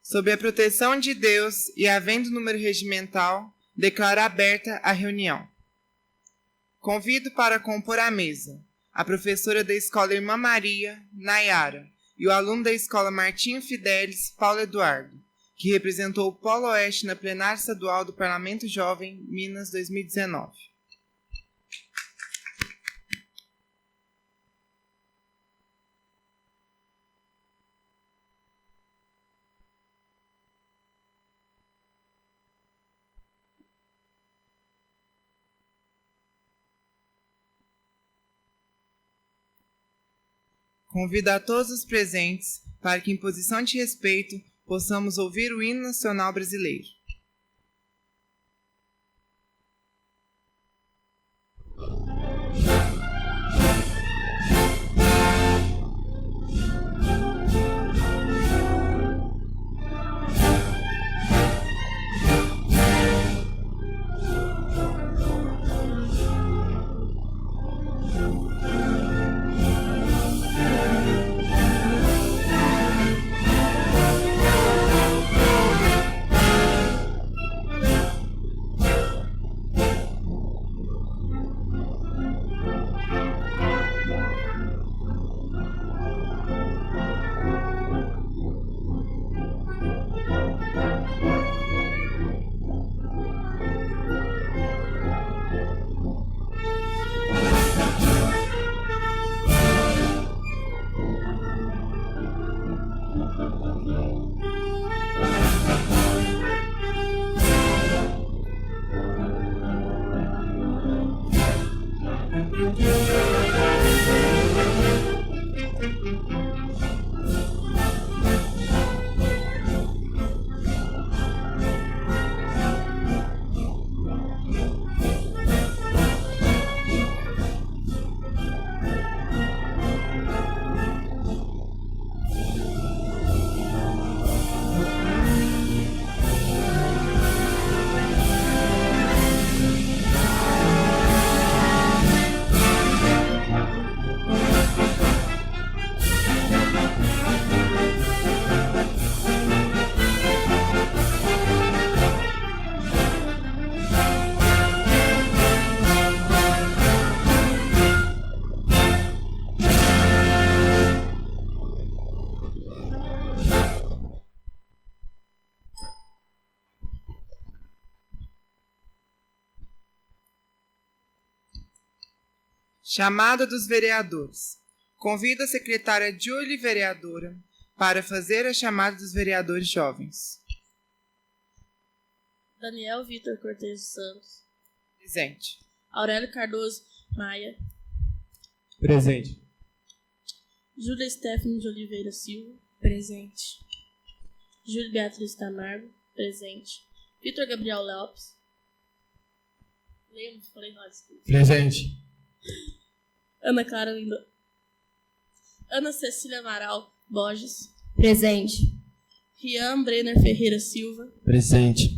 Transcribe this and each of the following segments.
Sob a proteção de Deus e havendo número regimental, declaro aberta a reunião. Convido para compor a mesa a professora da Escola Irmã Maria, Nayara, e o aluno da Escola Martinho Fidelis, Paulo Eduardo, que representou o Polo Oeste na plenária estadual do Parlamento Jovem, Minas 2019. Convido a todos os presentes para que, em posição de respeito, possamos ouvir o hino nacional brasileiro. Chamada dos vereadores. Convido a secretária Julie, vereadora, para fazer a chamada dos vereadores jovens. Daniel Vitor Cortes Santos. Presente. Aurélio Cardoso Maia. Presente. Júlia Stephanie de Oliveira Silva. Presente. Júlia Beatriz Camargo. Presente. Vitor Gabriel Lopes. Lemos, falei errado. Presente. Ana Clara Linda. Ana Cecília Amaral Borges. Presente. Rian Brenner Ferreira Silva. Presente.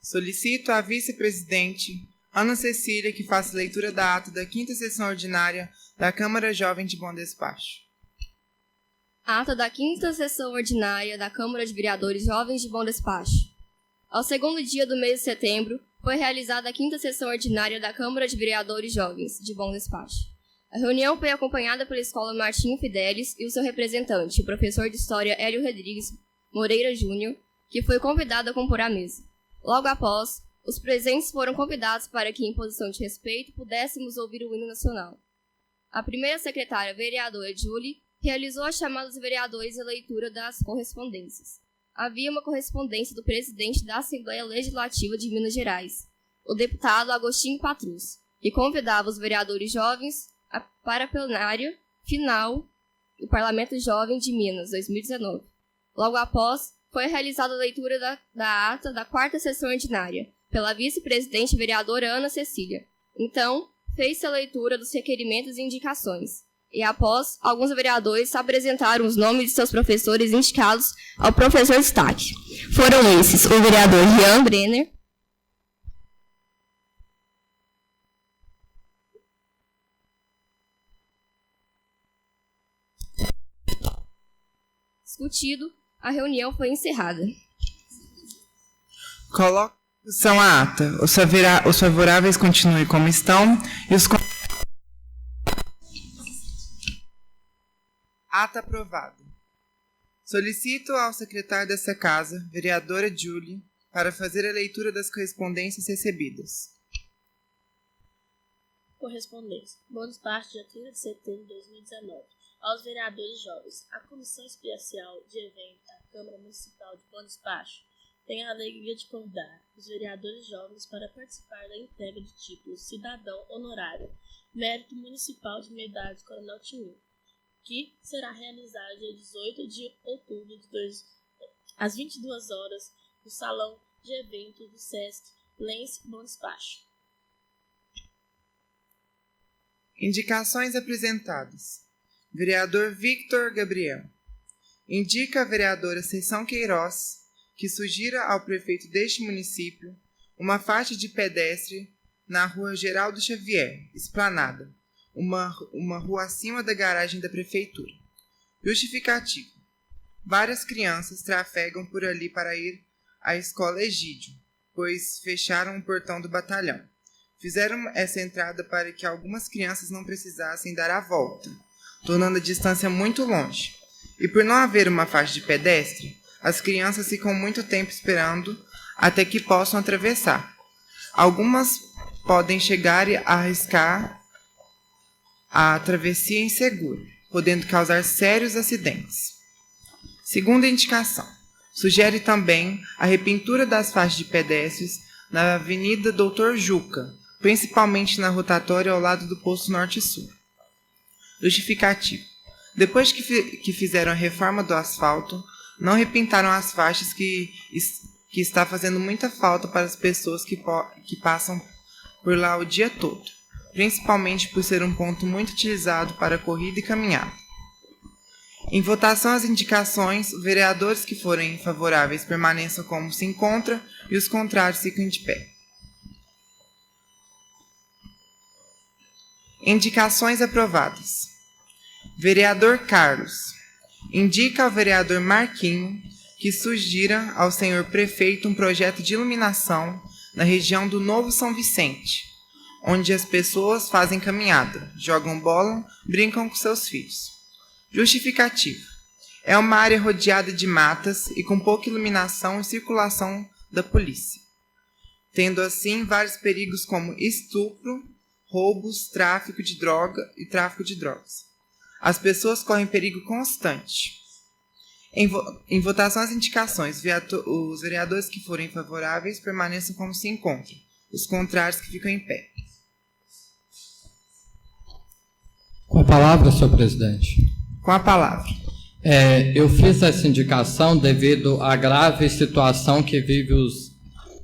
Solicito à vice-presidente Ana Cecília que faça leitura da ata da 5ª sessão ordinária da Câmara Jovem de Bom Despacho. Ata da 5ª sessão ordinária da Câmara de Vereadores Jovens de Bom Despacho. Ao segundo dia do mês de setembro, foi realizada a 5ª sessão ordinária da Câmara de Vereadores Jovens de Bom Despacho. A reunião foi acompanhada pela Escola Martinho Fidelis e o seu representante, o professor de História Hélio Rodrigues Moreira Júnior, que foi convidado a compor a mesa. Logo após, os presentes foram convidados para que, em posição de respeito, pudéssemos ouvir o hino nacional. A primeira secretária, vereadora Julie, realizou a chamada dos vereadores e a leitura das correspondências. Havia uma correspondência do presidente da Assembleia Legislativa de Minas Gerais, o deputado Agostinho Patrus, que convidava os vereadores jovens para a plenária final do Parlamento Jovem de Minas, 2019. Logo após, foi realizada a leitura da ata da 4ª sessão ordinária, pela vice-presidente vereadora Ana Cecília. Então, fez-se a leitura dos requerimentos e indicações. E após, alguns vereadores apresentaram os nomes de seus professores indicados ao professor destaque. Foram esses o vereador Rian Brenner, discutido, a reunião foi encerrada. Coloco em discussão a ata. Os favoráveis continuem como estão e os Ata aprovada. Solicito ao secretário dessa casa, vereadora Julie, para fazer a leitura das correspondências recebidas. Correspondência. Bom despacho, dia 30 de setembro de 2019. Aos vereadores jovens, a Comissão Especial de Evento da Câmara Municipal de Bom Despacho tem a alegria de convidar os vereadores jovens para participar da entrega de títulos Cidadão Honorário, Mérito Municipal de Medalha de Coronel Timur, que será realizado dia 18 de outubro, às 22 horas, no Salão de Eventos do Sesc Lense Bom Despacho. Indicações apresentadas. Vereador Victor Gabriel. Indica a vereadora Seção Queiroz que sugira ao prefeito deste município uma faixa de pedestre na rua Geraldo Xavier, Esplanada, uma rua acima da garagem da prefeitura. Justificativo. Várias crianças trafegam por ali para ir à escola Egídio, pois fecharam o portão do batalhão. Fizeram essa entrada para que algumas crianças não precisassem dar a volta, tornando a distância muito longe. E por não haver uma faixa de pedestre, as crianças ficam muito tempo esperando até que possam atravessar. Algumas podem chegar a arriscar a travessia insegura, podendo causar sérios acidentes. Segunda indicação. Sugere também a repintura das faixas de pedestres na Avenida Doutor Juca, principalmente na rotatória ao lado do posto Norte-Sul. Justificativo. Depois que fizeram a reforma do asfalto, não repintaram as faixas que está fazendo muita falta para as pessoas que passam por lá o dia todo, principalmente por ser um ponto muito utilizado para corrida e caminhada. Em votação as indicações, os vereadores que forem favoráveis permaneçam como se encontra e os contrários fiquem de pé. Indicações aprovadas. Vereador Carlos. Indica ao vereador Marquinho que sugira ao senhor prefeito um projeto de iluminação na região do Novo São Vicente, onde as pessoas fazem caminhada, jogam bola, brincam com seus filhos. Justificativo. É uma área rodeada de matas e com pouca iluminação e circulação da polícia, tendo assim vários perigos como estupro, roubos, tráfico de drogas. As pessoas correm perigo constante. Em votação as indicações, os vereadores que forem favoráveis permaneçam como se encontram, os contrários que ficam em pé. Com a palavra, senhor presidente. Com a palavra. Eu fiz essa indicação devido à grave situação que vive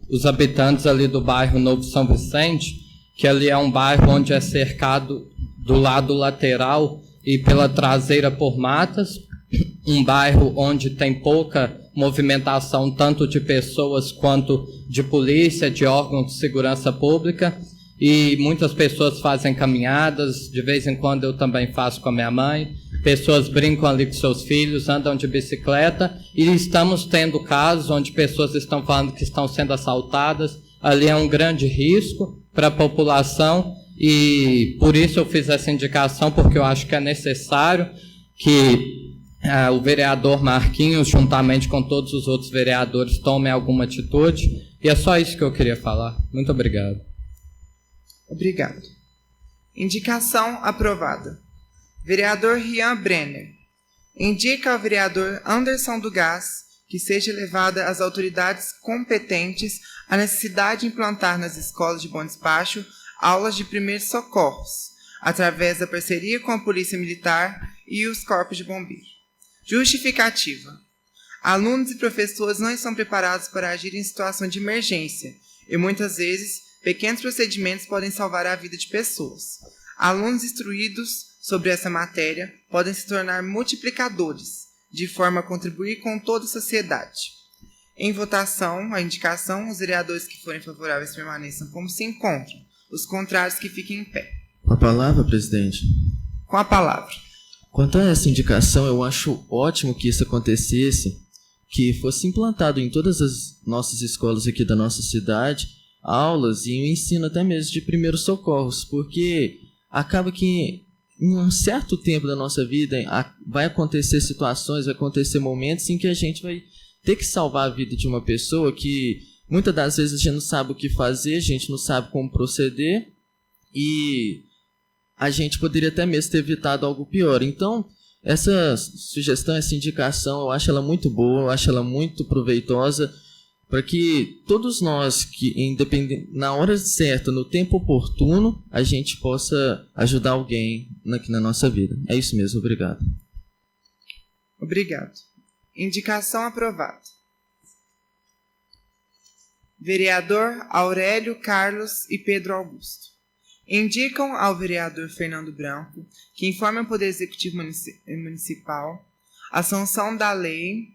os habitantes ali do bairro Novo São Vicente, que ali é um bairro onde é cercado do lado lateral e pela traseira por matas, um bairro onde tem pouca movimentação tanto de pessoas quanto de polícia, de órgãos de segurança pública, e muitas pessoas fazem caminhadas, de vez em quando eu também faço com a minha mãe, pessoas brincam ali com seus filhos, andam de bicicleta, e estamos tendo casos onde pessoas estão falando que estão sendo assaltadas. Ali é um grande risco para a população, e por isso eu fiz essa indicação, porque eu acho que é necessário que o vereador Marquinhos, juntamente com todos os outros vereadores, tomem alguma atitude, e é só isso que eu queria falar. Muito obrigado. Obrigado. Indicação aprovada. Vereador Rian Brenner. Indica ao vereador Anderson do Gás que seja levada às autoridades competentes a necessidade de implantar nas escolas de Bom Despacho aulas de primeiros socorros, através da parceria com a Polícia Militar e os corpos de bombeiros. Justificativa. Alunos e professores não estão preparados para agir em situação de emergência e, muitas vezes, pequenos procedimentos podem salvar a vida de pessoas. Alunos instruídos sobre essa matéria podem se tornar multiplicadores, de forma a contribuir com toda a sociedade. Em votação, a indicação, os vereadores que forem favoráveis permaneçam como se encontram, os contrários que fiquem em pé. Com a palavra, presidente. Com a palavra. Quanto a essa indicação, eu acho ótimo que isso acontecesse, que fosse implantado em todas as nossas escolas aqui da nossa cidade, aulas e o ensino até mesmo de primeiros socorros, porque acaba que em um certo tempo da nossa vida vai acontecer situações, vai acontecer momentos em que a gente vai ter que salvar a vida de uma pessoa que muitas das vezes a gente não sabe o que fazer, a gente não sabe como proceder e a gente poderia até mesmo ter evitado algo pior. Então, essa sugestão, essa indicação, eu acho ela muito boa, eu acho ela muito proveitosa para que todos nós, na hora certa, no tempo oportuno, a gente possa ajudar alguém aqui na nossa vida. É isso mesmo, obrigado. Obrigado. Indicação aprovada. Vereador Aurélio Carlos e Pedro Augusto. Indicam ao vereador Fernando Branco, que informa o Poder Executivo Municipal, a sanção da Lei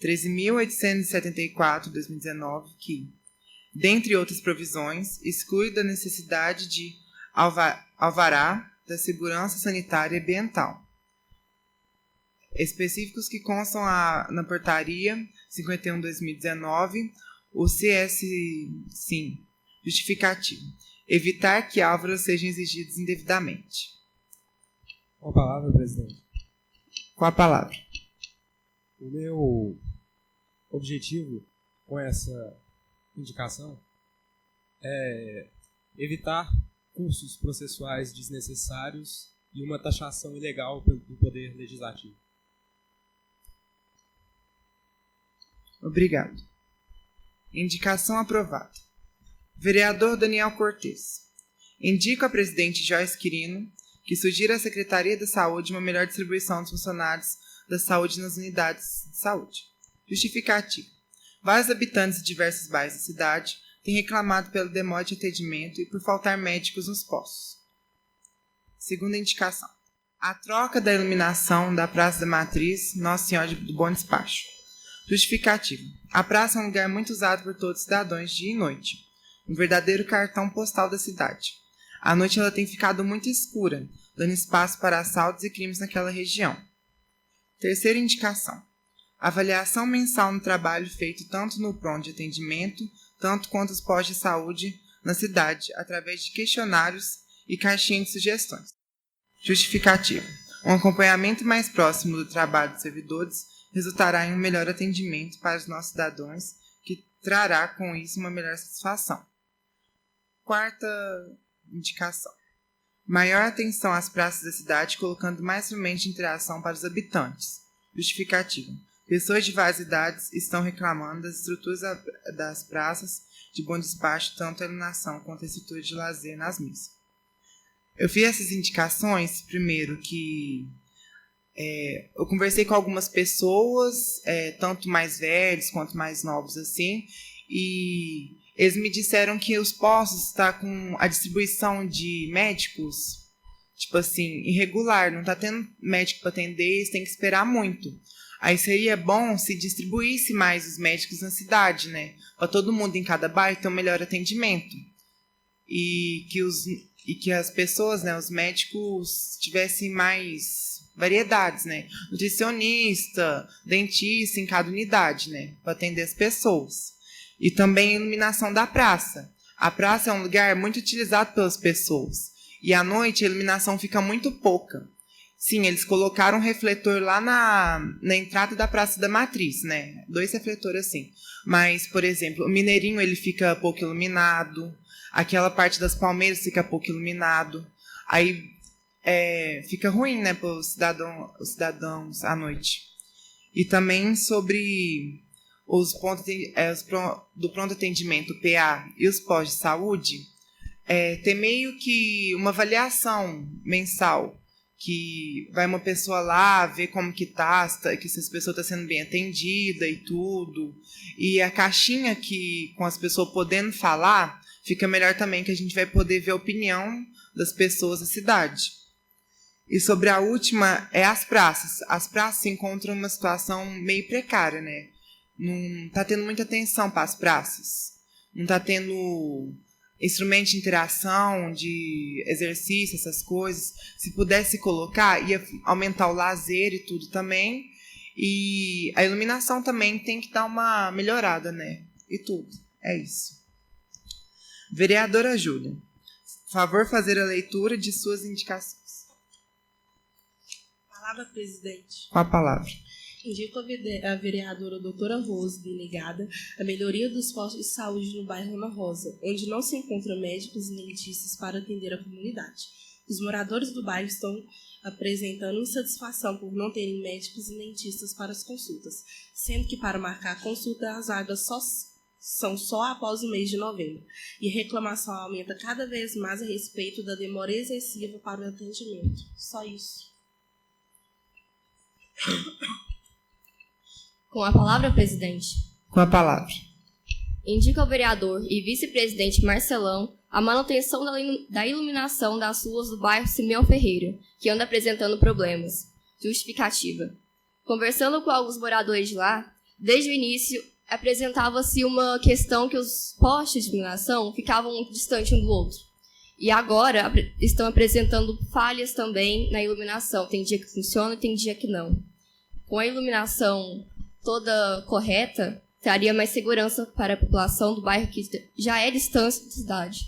13.874/2019, que, dentre outras provisões, exclui da necessidade de alvará da segurança sanitária e ambiental, específicos que constam na portaria 51/2019, o CS-SIM, justificativo. Evitar que álvaros sejam exigidos indevidamente. Com a palavra, presidente. Com a palavra. O meu objetivo com essa indicação é evitar custos processuais desnecessários e uma taxação ilegal do Poder Legislativo. Obrigado. Indicação aprovada. Vereador Daniel Cortes. Indica a presidente Joyce Quirino que sugira à Secretaria da Saúde uma melhor distribuição dos funcionários da saúde nas unidades de saúde. Justificativo. Vários habitantes de diversos bairros da cidade têm reclamado pelo demora de atendimento e por faltar médicos nos postos. Segunda indicação. A troca da iluminação da Praça da Matriz Nossa Senhora do Bom Despacho. Justificativo. A praça é um lugar muito usado por todos os cidadãos dia e noite. Um verdadeiro cartão postal da cidade. À noite ela tem ficado muito escura, dando espaço para assaltos e crimes naquela região. Terceira indicação. Avaliação mensal no trabalho feito tanto no pronto de atendimento, tanto quanto os postos de saúde na cidade, através de questionários e caixinhas de sugestões. Justificativo. Um acompanhamento mais próximo do trabalho dos servidores resultará em um melhor atendimento para os nossos cidadãos, que trará com isso uma melhor satisfação. Quarta indicação. Maior atenção às praças da cidade, colocando mais instrumentos de interação para os habitantes. Justificativa. Pessoas de várias idades estão reclamando das estruturas das praças de bom despacho, tanto a iluminação quanto a estrutura de lazer nas mesas. Eu fiz essas indicações, primeiro, que eu conversei com algumas pessoas, tanto mais velhos quanto mais novos, assim, e eles me disseram que os postos estão com a distribuição de médicos, tipo assim, irregular, não está tendo médico para atender, eles têm que esperar muito. Aí seria bom se distribuísse mais os médicos na cidade, né? Para todo mundo em cada bairro ter um melhor atendimento. E que as pessoas, né, os médicos, tivessem mais variedades, né? Nutricionista, dentista em cada unidade, né? Para atender as pessoas. E também a iluminação da praça. A praça é um lugar muito utilizado pelas pessoas. E à noite a iluminação fica muito pouca. Sim, eles colocaram um refletor lá na entrada da Praça da Matriz, né? 2 refletores assim. Mas, por exemplo, o Mineirinho ele fica pouco iluminado. Aquela parte das Palmeiras fica pouco iluminado. Aí fica ruim, né, para os cidadãos à noite. E também sobre os pontos do pronto atendimento, PA, e os pós de saúde, ter meio que uma avaliação mensal, que vai uma pessoa lá ver como que tá, que se as pessoas estão sendo bem atendida e tudo. E a caixinha que com as pessoas podendo falar, fica melhor também, que a gente vai poder ver a opinião das pessoas da cidade. E sobre a última, as praças. As praças se encontram em uma situação meio precária, né? Não está tendo muita atenção para as praças. Não está tendo instrumento de interação, de exercício, essas coisas, se pudesse colocar, ia aumentar o lazer e tudo também. E a iluminação também tem que dar uma melhorada, né? E tudo. É isso. Vereadora Júlia, favor fazer a leitura de suas indicações. Palavra, presidente. Com a palavra. Indico a vereadora doutora Rose, delegada, a melhoria dos postos de saúde no bairro Ana Rosa, onde não se encontram médicos e dentistas para atender a comunidade. Os moradores do bairro estão apresentando insatisfação por não terem médicos e dentistas para as consultas, sendo que para marcar a consulta as vagas são só após o mês de novembro, e a reclamação aumenta cada vez mais a respeito da demora excessiva para o atendimento. Só isso. Com a palavra, presidente. Com a palavra. Indica ao vereador e vice-presidente Marcelão a manutenção da iluminação das ruas do bairro Simeão Ferreira, que anda apresentando problemas. Justificativa. Conversando com alguns moradores de lá, desde o início apresentava-se uma questão que os postes de iluminação ficavam muito distantes um do outro. E agora estão apresentando falhas também na iluminação. Tem dia que funciona e tem dia que não. Com a iluminação toda correta, traria mais segurança para a população do bairro que já é distante da cidade.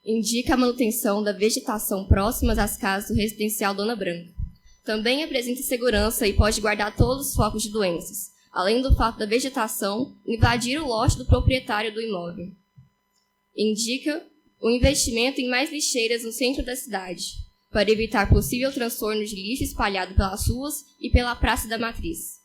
Indica a manutenção da vegetação próxima às casas do residencial Dona Branca. Também apresenta segurança e pode guardar todos os focos de doenças, além do fato da vegetação invadir o lote do proprietário do imóvel. Indica o investimento em mais lixeiras no centro da cidade, para evitar possível transtorno de lixo espalhado pelas ruas e pela Praça da Matriz.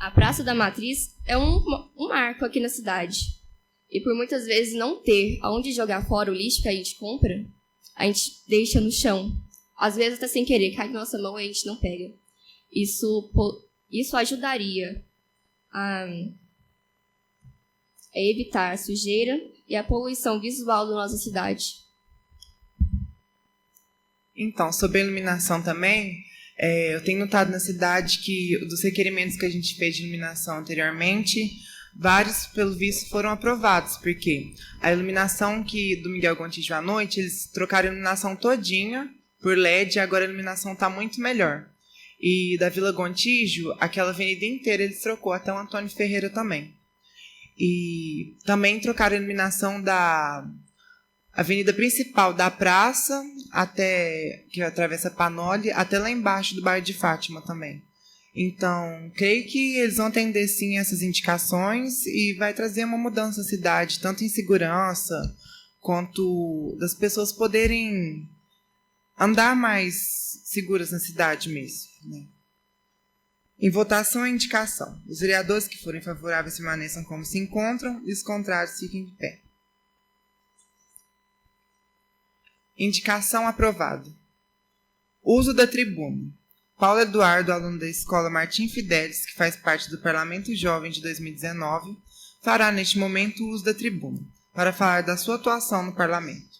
A Praça da Matriz é um marco aqui na cidade. E por muitas vezes não ter aonde jogar fora o lixo que a gente compra, a gente deixa no chão. Às vezes até sem querer, cai na nossa mão e a gente não pega. Isso ajudaria a evitar a sujeira e a poluição visual da nossa cidade. Então, sobre a iluminação também, eu tenho notado na cidade que dos requerimentos que a gente fez de iluminação anteriormente, vários, pelo visto, foram aprovados, porque a iluminação do Miguel Gontijo à noite, eles trocaram a iluminação todinha por LED e agora a iluminação está muito melhor. E da Vila Gontijo, aquela avenida inteira eles trocou, até o Antônio Ferreira também. E também trocaram a iluminação da avenida principal da praça, até que atravessa Panoli, até lá embaixo do bairro de Fátima também. Então, creio que eles vão atender sim essas indicações e vai trazer uma mudança na cidade, tanto em segurança, quanto das pessoas poderem andar mais seguras na cidade mesmo, né? Em votação, a indicação. Os vereadores que forem favoráveis permaneçam como se encontram e os contrários fiquem de pé. Indicação aprovada. Uso da tribuna. Paulo Eduardo, aluno da Escola Martim Fidelis, que faz parte do Parlamento Jovem de 2019, fará neste momento o uso da tribuna, para falar da sua atuação no Parlamento.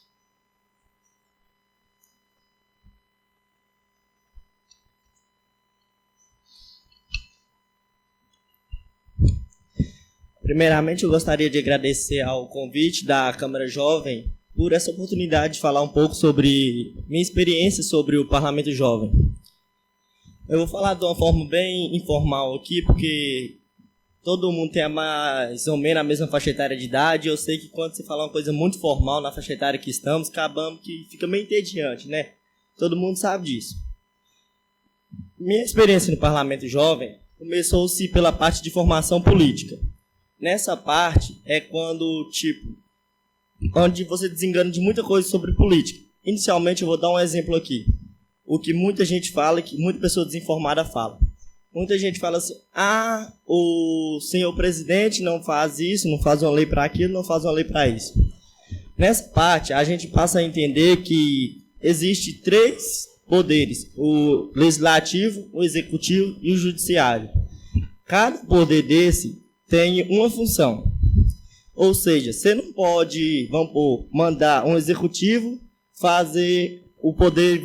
Primeiramente, eu gostaria de agradecer ao convite da Câmara Jovem por essa oportunidade de falar um pouco sobre minha experiência sobre o Parlamento Jovem. Eu vou falar de uma forma bem informal aqui, porque todo mundo tem mais ou menos a mesma faixa etária de idade. Eu sei que quando você fala uma coisa muito formal na faixa etária que estamos, acabamos que fica meio entediante, né? Todo mundo sabe disso. Minha experiência no Parlamento Jovem começou-se pela parte de formação política. Nessa parte é quando, onde você desengana de muita coisa sobre política. Inicialmente, eu vou dar um exemplo aqui. O que muita gente fala e que muita pessoa desinformada fala. Muita gente fala assim, o senhor presidente não faz isso, não faz uma lei para aquilo, não faz uma lei para isso. Nessa parte, a gente passa a entender que existe 3 poderes, o legislativo, o executivo e o judiciário. Cada poder desse tem uma função. Ou seja, você não pode, mandar um executivo fazer o poder,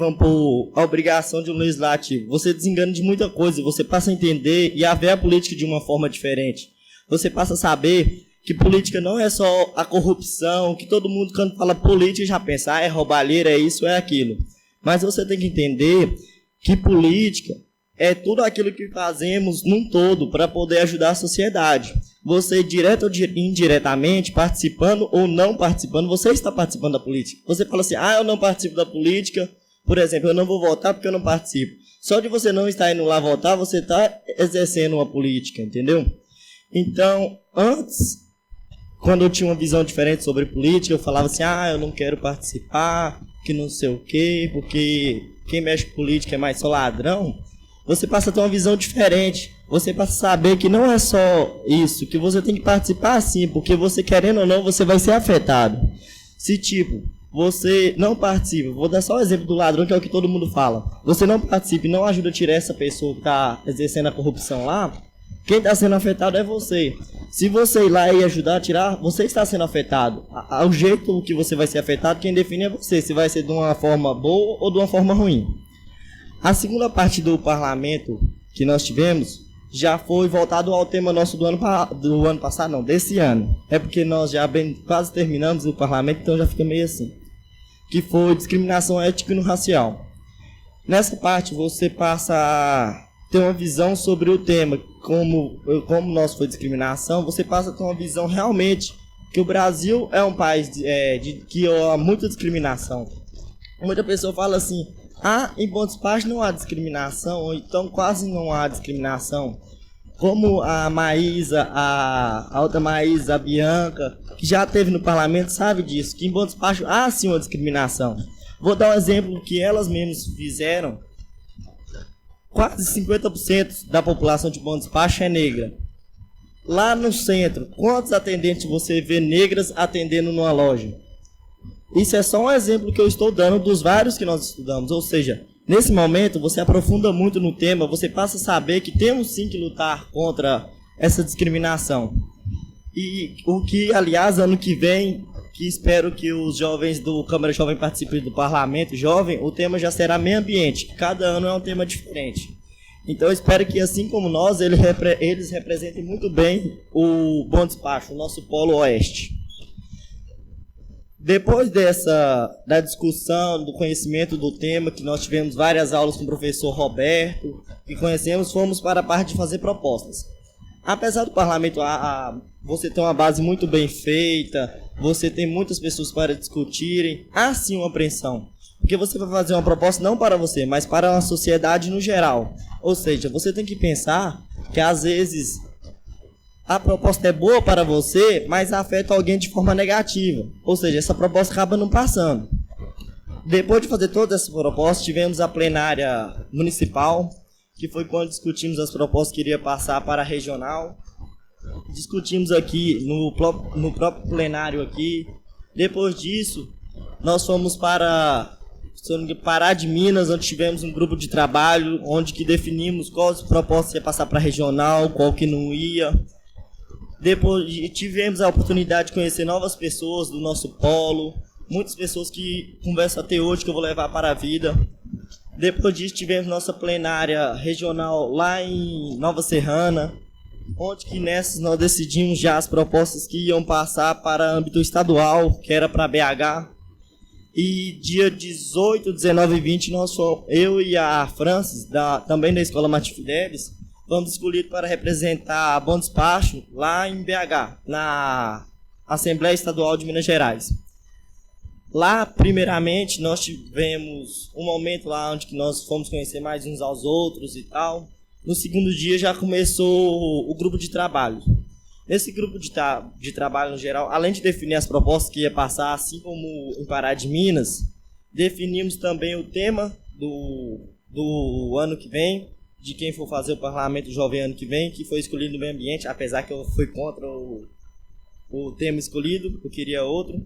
a obrigação de um legislativo. Você desengana de muita coisa, você passa a entender e a ver a política de uma forma diferente. Você passa a saber que política não é só a corrupção, que todo mundo quando fala política já pensa, é roubalheira, é isso, é aquilo. Mas você tem que entender que política é tudo aquilo que fazemos num todo para poder ajudar a sociedade. Você, direto ou indiretamente, participando ou não participando, você está participando da política. Você fala assim, eu não participo da política, por exemplo, eu não vou votar porque eu não participo. Só de você não estar indo lá votar, você está exercendo uma política, entendeu? Então, antes, quando eu tinha uma visão diferente sobre política, eu falava assim, eu não quero participar, que não sei o quê, porque quem mexe com política é mais só ladrão. Você passa a ter uma visão diferente. Você passa a saber que não é só isso, que você tem que participar sim, porque você querendo ou não, você vai ser afetado. Se tipo, você não participa, vou dar só o exemplo do ladrão, que é o que todo mundo fala. Você não participa e não ajuda a tirar essa pessoa que está exercendo a corrupção lá, quem está sendo afetado é você. Se você ir lá e ajudar a tirar, você está sendo afetado. O jeito que você vai ser afetado, quem define é você, se vai ser de uma forma boa ou de uma forma ruim. A segunda parte do parlamento que nós tivemos já foi voltado ao tema nosso do ano passado, não, desse ano. É porque nós já quase terminamos o parlamento, então já fica meio assim. Que foi discriminação étnica e racial. Nessa parte você passa a ter uma visão sobre o tema, como nosso foi discriminação, você passa a ter uma visão realmente que o Brasil é um país que há muita discriminação. Muita pessoa fala assim, em Bom Despacho não há discriminação, ou então quase não há discriminação. Como a Maísa, a outra Maísa, a Bianca, que já esteve no parlamento, sabe disso, que em Bom Despacho há sim uma discriminação. Vou dar um exemplo que elas mesmas fizeram. Quase 50% da população de Bom Despacho é negra. Lá no centro, quantos atendentes você vê negras atendendo numa loja? Isso é só um exemplo que eu estou dando dos vários que nós estudamos. Ou seja, nesse momento você aprofunda muito no tema, você passa a saber que temos sim que lutar contra essa discriminação. E o que, aliás, ano que vem, que espero que os jovens do Câmara Jovem participem do Parlamento Jovem, o tema já será meio ambiente. Cada ano é um tema diferente. Então eu espero que, assim como nós, eles representem muito bem o Bom Despacho, o nosso polo oeste. Depois da discussão, do conhecimento do tema, que nós tivemos várias aulas com o professor Roberto, que conhecemos, fomos para a parte de fazer propostas. Apesar do parlamento você ter uma base muito bem feita, você tem muitas pessoas para discutirem, há sim uma apreensão. Porque você vai fazer uma proposta não para você, mas para a sociedade no geral. Ou seja, você tem que pensar que às vezes a proposta é boa para você, mas afeta alguém de forma negativa. Ou seja, essa proposta acaba não passando. Depois de fazer todas essas propostas, tivemos a plenária municipal, que foi quando discutimos as propostas que iria passar para a regional. Discutimos aqui no próprio plenário aqui. Depois disso, nós fomos para Pará de Minas, onde tivemos um grupo de trabalho, onde que definimos quais propostas ia passar para a regional, qual que não ia. Depois tivemos a oportunidade de conhecer novas pessoas do nosso polo, muitas pessoas que conversam até hoje, que eu vou levar para a vida. Depois disso tivemos nossa plenária regional lá em Nova Serrana, onde que nessas nós decidimos já as propostas que iam passar para âmbito estadual, que era para BH. E dia 18, 19 e 20, eu e a Francis, também da Escola Martim Fidelis, fomos escolhidos para representar a Bom Despacho lá em BH, na Assembleia Estadual de Minas Gerais. Lá, primeiramente, nós tivemos um momento lá onde nós fomos conhecer mais uns aos outros e tal. No segundo dia já começou o grupo de trabalho. Nesse grupo de trabalho no geral, além de definir as propostas que ia passar, assim como em Pará de Minas, definimos também o tema do ano que vem, de quem for fazer o Parlamento Jovem ano que vem, que foi escolhido no meio ambiente, apesar que eu fui contra o tema escolhido, eu queria outro,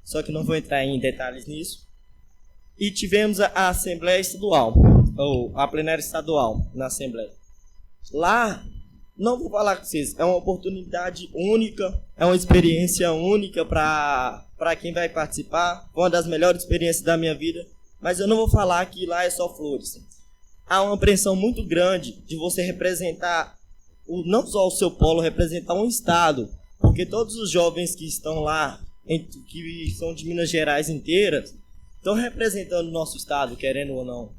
só que não vou entrar em detalhes nisso. E tivemos a Assembleia Estadual, ou a plenária estadual na Assembleia. Lá, não vou falar com vocês, é uma oportunidade única, é uma experiência única para quem vai participar, uma das melhores experiências da minha vida, mas eu não vou falar que lá é só flores. Há uma pressão muito grande de você representar, não só o seu polo, representar um estado, porque todos os jovens que estão lá, que são de Minas Gerais inteira, estão representando o nosso estado, querendo ou não.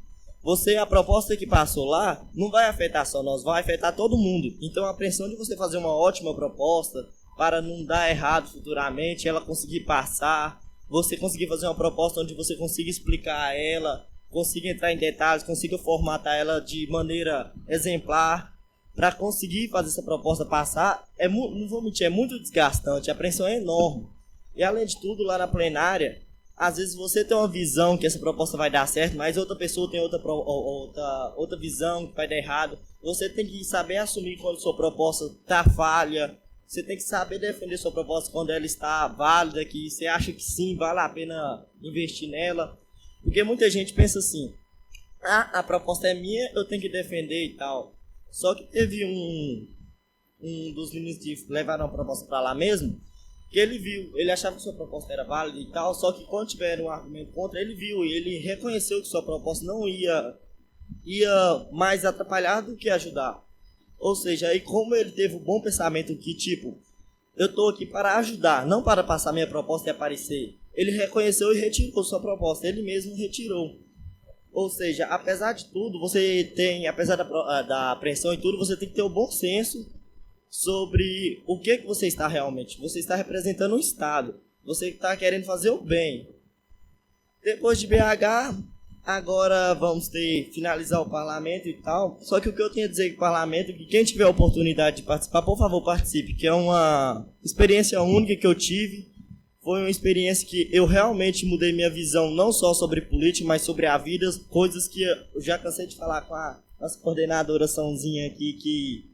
A proposta que passou lá, não vai afetar só nós, vai afetar todo mundo. Então a pressão de você fazer uma ótima proposta, para não dar errado futuramente, ela conseguir passar, você conseguir fazer uma proposta onde você consiga explicar ela, consiga entrar em detalhes, consiga formatar ela de maneira exemplar, para conseguir fazer essa proposta passar, não vou mentir, é muito desgastante, a pressão é enorme. E além de tudo, lá na plenária, às vezes você tem uma visão que essa proposta vai dar certo, mas outra pessoa tem outra visão que vai dar errado. Você tem que saber assumir quando sua proposta está falha. Você tem que saber defender sua proposta quando ela está válida, que você acha que sim, vale a pena investir nela. Porque muita gente pensa assim, a proposta é minha, eu tenho que defender e tal. Só que teve um dos meninos que levaram a proposta para lá mesmo, que ele achava que sua proposta era válida e tal, só que quando tiveram um argumento contra, ele viu e ele reconheceu que sua proposta não ia mais atrapalhar do que ajudar. Ou seja, aí como ele teve um bom pensamento que, tipo, eu estou aqui para ajudar, não para passar minha proposta e aparecer, ele reconheceu e retirou sua proposta, ele mesmo retirou. Ou seja, apesar de tudo, apesar da pressão e tudo, você tem que ter o bom senso sobre o que você está realmente. Você está representando um Estado. Você está querendo fazer o bem. Depois de BH, agora vamos finalizar o parlamento e tal. Só que o que eu tenho a dizer com o parlamento é que quem tiver a oportunidade de participar, por favor, participe. Que é uma experiência única que eu tive. Foi uma experiência que eu realmente mudei minha visão, não só sobre política, mas sobre a vida. Coisas que eu já cansei de falar com a nossa coordenadora Sãozinha aqui,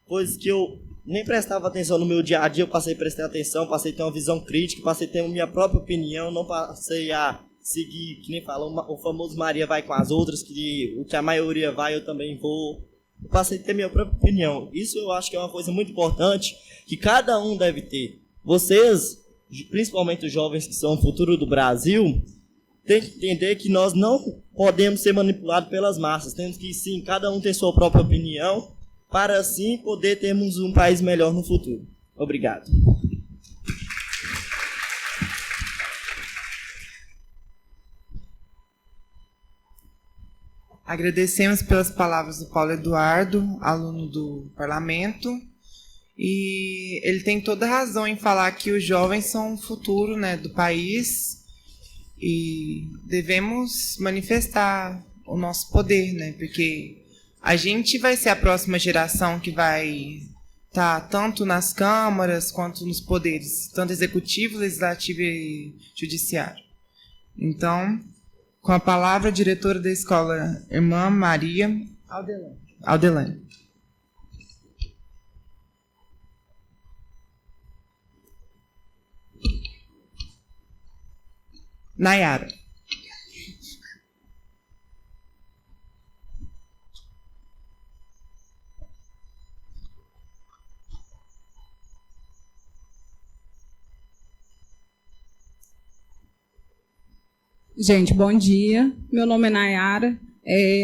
coisas que eu nem prestava atenção no meu dia a dia, eu passei a prestar atenção, passei a ter uma visão crítica, passei a ter a minha própria opinião, não passei a seguir, que nem fala, o famoso Maria vai com as outras, que o que a maioria vai eu também vou. Eu passei a ter a minha própria opinião. Isso eu acho que é uma coisa muito importante, que cada um deve ter. Vocês, principalmente os jovens que são o futuro do Brasil, tem que entender que nós não podemos ser manipulados pelas massas. Temos que, sim, cada um ter sua própria opinião, para assim poder termos um país melhor no futuro. Obrigado. Agradecemos pelas palavras do Paulo Eduardo, aluno do parlamento, e ele tem toda a razão em falar que os jovens são o futuro, né, do país e devemos manifestar o nosso poder, né, porque a gente vai ser a próxima geração que vai estar tanto nas câmaras quanto nos poderes, tanto executivo, legislativo e judiciário. Então, com a palavra, a diretora da escola, irmã Maria Aldelane. Nayara. Gente, bom dia. Meu nome é Nayara.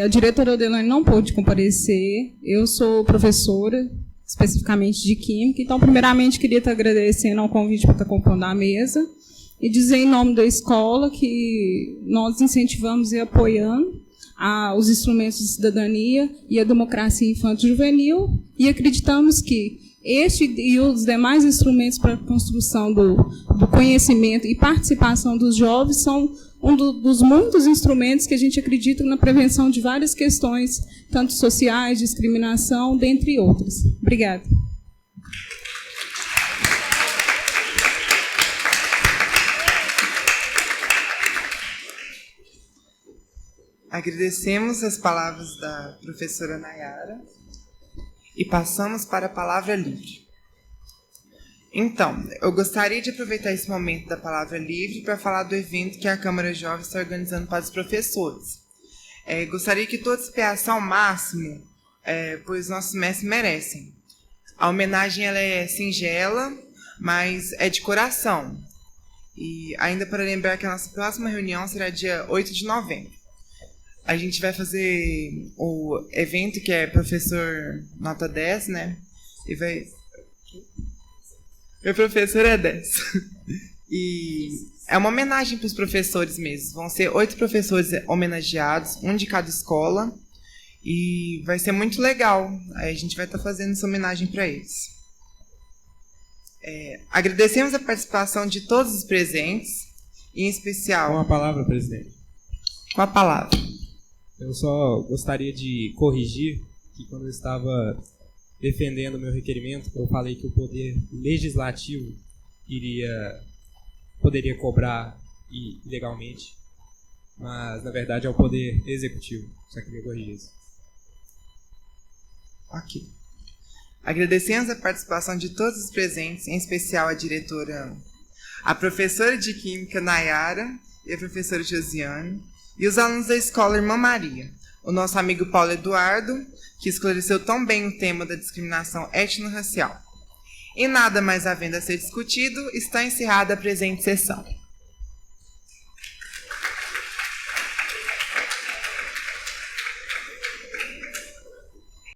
A diretora Aldelane não pôde comparecer. Eu sou professora, especificamente de Química. Então, primeiramente, queria estar agradecendo ao convite para estar compondo a mesa e dizer em nome da escola que nós incentivamos e apoiamos os instrumentos de cidadania e a democracia infanto-juvenil e acreditamos que este e os demais instrumentos para a construção do conhecimento e participação dos jovens são dos muitos instrumentos que a gente acredita na prevenção de várias questões, tanto sociais, discriminação, dentre outras. Obrigada. Agradecemos as palavras da professora Nayara e passamos para a palavra livre. Então, eu gostaria de aproveitar esse momento da palavra livre para falar do evento que a Câmara Jovem está organizando para os professores. Gostaria que todos esperassem ao máximo, pois nossos mestres merecem. A homenagem ela é singela, mas é de coração. E ainda para lembrar que a nossa próxima reunião será dia 8 de novembro. A gente vai fazer o evento que é professor nota 10, né? E vai... Meu professor é 10. E é uma homenagem para os professores mesmo. Vão ser 8 professores homenageados, um de cada escola. E vai ser muito legal. Aí a gente vai estar fazendo essa homenagem para eles. Agradecemos a participação de todos os presentes, em especial... Com a palavra, presidente. Com a palavra. Eu só gostaria de corrigir que quando eu estava defendendo o meu requerimento, eu falei que o poder legislativo poderia cobrar ilegalmente, mas na verdade é o poder executivo. Só queria corrigir isso. Ok. Agradecemos a participação de todos os presentes, em especial a diretora, a professora de Química Nayara e a professora Josiane, e os alunos da escola Irmã Maria, o nosso amigo Paulo Eduardo, que esclareceu tão bem o tema da discriminação étnico-racial. Em nada mais havendo a ser discutido, está encerrada a presente sessão.